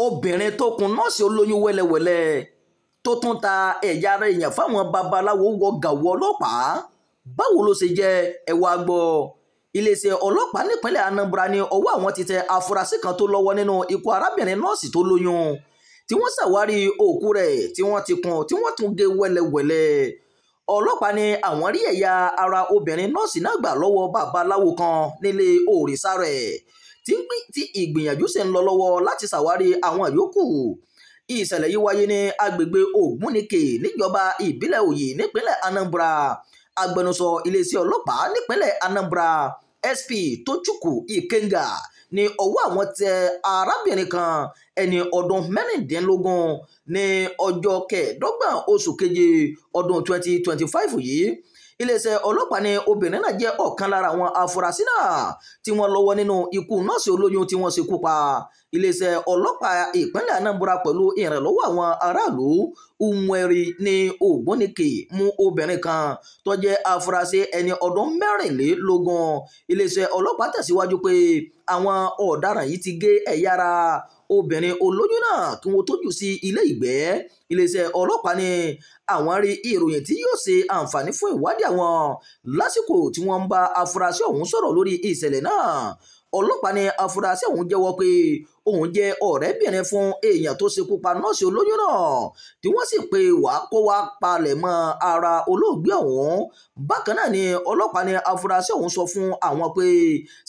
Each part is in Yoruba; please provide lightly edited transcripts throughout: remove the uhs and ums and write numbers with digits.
obìnrin tó kun nọ́ọ̀sì olóyún wẹ́lẹ́wẹ́lẹ́ tó tún ta ẹ̀yà ara èèyàn fáwọn babaláwo wọ gàwọ́ ọlọ́pàá báwo ló ṣe jẹ́ ẹ wá gbọ́. iléeṣẹ́ ọlọ́pàá nípínlẹ̀ Anambra ní ọwọ́ àwọn ti tẹ afurasí kan tó lọ́wọ́ nínú ikú arábìnrin nọ́ọ̀sì tó lóyún tí wọ́n ṣàwárí òkú rẹ̀ tí wọ́n ti kùn tí wọ́n tún gé wẹ́lẹ́wẹ́lẹ́. ọlọ́pàá ní àwọn rí ẹ̀yà ara obìnrin nọ́ọ̀sì náà gbà lọ́wọ́ babaláwo kan nílé òrìṣà rẹ̀ tí ìgbìyànjú sì ń lọ lọ́wọ́ láti ṣàwárí àwọn yòókù. ìṣẹ̀lẹ̀ yìí wáyé ní agbègbè Ògbúnìkè níjọba ìbílẹ̀ Òyè nípínlẹ̀ Anambra. agbẹnusọ iléeṣẹ́ ọlọ́pàá nípínlẹ̀ Anambra SP Tochukwu Ikenga ní ọwọ́ àwọn tẹ arábìnrin kan ẹni ọdún mẹ́rìndínlógún ní ọjọ́ kẹẹ̀ẹ́dọ́gbọ̀n oṣù keje ọdún 2025 yìí. iléeṣẹ́ ọlọ́pàá ní obìnrin náà jẹ́ ọ̀kan lára àwọn afurasí náà tí wọ́n lọ́wọ́ nínú ikú nọ́ọ̀sì olóyún tí wọ́n ṣekú pa. iléeṣẹ́ ọlọ́pàá ìpínlẹ̀ Anambra pẹ̀lú ìrànlọ́wọ́ àwọn aráàlú Umweri ní Ògbónìkè mú obìnrin kan tó jẹ́ afurasí ẹni ọdún mẹ́rìnlélógún. iléeṣẹ́ ọlọ́pàá tẹ̀síwájú pé àwọn ọ̀daràn yìí ti gé ẹ̀yà ara obìnrin olóyún náà kí wọ́n tó jù sí ilé ìgbẹ́. iléeṣẹ́ ọlọ́pàá ní àwọn rí ìròyìn tí yóò ṣe àǹfààní fún ìwádìí àwọn lásìkò tí wọ́n ń bá afurasí ọ̀hún sọ̀rọ̀ lórí ìṣẹ̀lẹ̀ náà. ọlọ́pàá ní afurasí ọ̀hún jẹ́wọ́ pé òun jẹ́ ọ̀rẹ́bìnrin fún èèyàn tó ṣekú pa nọ́ọ̀sì olóyún náà tí wọ́n sì pé wàá kó wá palẹ̀ mọ́ ara olóògbé ọ̀hún. bákan náà ni ọlọ́pàá ní afurasí ọ̀hún sọ fún àwọn pé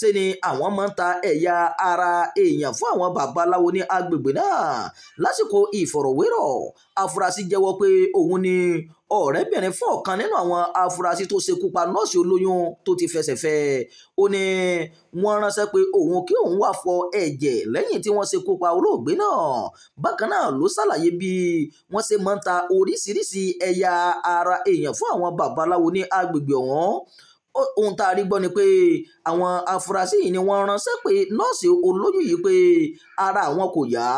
ṣe ni àwọn máa ń ta ẹ̀yà ara èèyàn fún àwọn babaláwo ní agbègbè náà. lásìkò ìfọ̀rọ̀wérọ̀ afurasí jẹ́wọ́ pé òun ni ọ̀rẹ́bìnrin fún ọ̀kan nínú àwọn afurasí tó ṣekú pa nọ́ọ̀sì olóyún tó ti fẹsẹ̀ fẹ́. ó ní wọ́n ránṣẹ́ pé òun kí òun wá fọ ẹ̀jẹ̀ lẹ́yìn tí wọ́n ṣekú pa olóògbé náà. bákan náà ló ṣàlàyé bí wọ́n ṣe máa ń ta oríṣiríṣi ẹ̀yà ara èèyàn fún àwọn babaláwo ní agbègbè ọ̀hún. ohun tá a rí gbọ́ ni pé àwọn afurasí yìí ni wọ́n ránṣẹ́ pé nọ́ọ̀sì olóyún yìí pé ara àwọn kò yá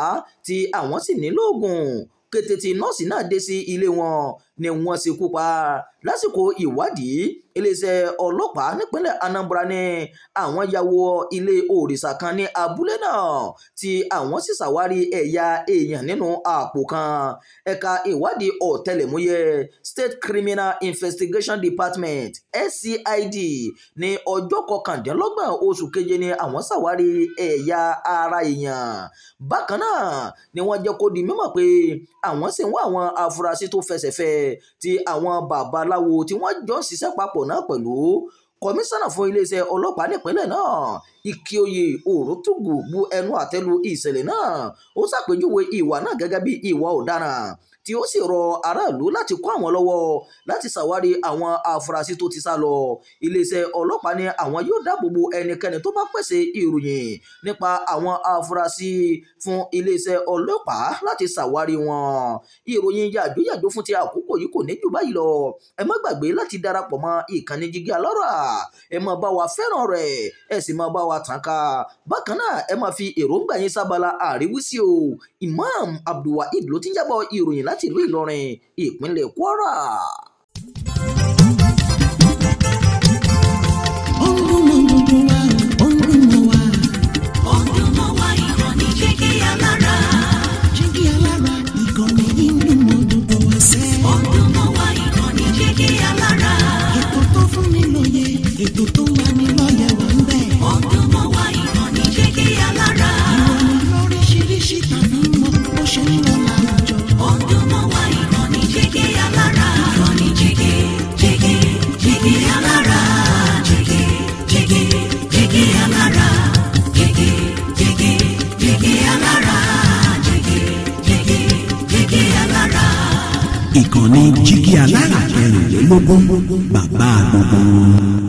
tí àwọn sì nílò oògùn. kété tí nọ́ọ̀sì náà dé sí ilé wọn ni wọ́n ṣekú pa. lásìkò ìwádìí iléeṣẹ́ ọlọ́pàá nípínlẹ̀ Anambra ní àwọn ya wọ ilé òrìṣà kan ní abúlé náà tí àwọn sì ṣàwárí ẹ̀yà èèyàn nínú àpò kan. ẹ̀ka ìwádìí ọ̀tẹlẹ̀múyẹ́ State Criminal Investigation Department SCID ní ọjọ́ kọkàndínlọ́gbọ̀n oṣù keje ni àwọn ṣàwárí ẹ̀yà ara èèyàn. bákan náà ni wọ́n jẹ́ kó di mímọ̀ pé àwọn sì ń wá àwọn afurasí tó fẹsẹ̀ fẹ́ tí àwọn babaláwo tí wọ́n jọ ń ṣiṣẹ́ papọ̀ náà pẹ̀lú. kọmíṣánná fún iléeṣẹ́ ọlọ́pàá nípínlẹ̀ náà Ìkíoyè Òrótùgù bu ẹnu àtẹ́lu ìṣẹ̀lẹ̀ náà. ó ṣàpèjúwe ìwà náà gẹ́gẹ́ bí ìwà ọ̀daràn tí ó sì rọ aráàlú láti kó àwọn lọ́wọ́ láti ṣàwárí àwọn afurasí tó ti sá lọ. iléeṣẹ́ ọlọ́pàá ní àwọn yóò dáàbò bo ẹnikẹ́ni tó bá pèsè ìròyìn nípa àwọn afurasí fún iléeṣẹ́ ọlọ́pàá láti ṣàwárí wọn. ìròyìn yàjóyàjó fún ti àkókò yìí kò ní jù báyìí lọ. ẹ má gbàgbé láti darapọ̀ mọ́ ìkànnì Jígí Alárà. ẹ máa bá wa fẹ́ràn rẹ̀ ẹ sì máa bá wa tàn ká. bákan náà ẹ máa fi èròǹgbà yín sábàlá àríwísí o. Imam Abdulwaheed ló ti ń jábọ̀ ìròyìn láti ìlú Ìlọrin ìpínlẹ̀ Kwara. Jígí Alára ìkànnì ìlú mọ́dúndú ẹsẹ̀. Ọ̀dùnmọ́wá ìkànnì Jígí Alára. ètò tó fún ni lóye ètò tó wà ní lọ́yẹ̀ wà ń bẹ̀. Ọ̀dùnmọ́wá ìkànnì Jígí Alára. ìròyìn lóríṣiríṣi tàbí mọ́ bó ṣe ń lọ láwùjọ. Ọ̀dùnmọ́wá ìkànnì Jígí Alára. ìkànnì Jígí Alára. Jígí Alára. Ìkànnì Jígí Alára 24 bàbá gbogbo.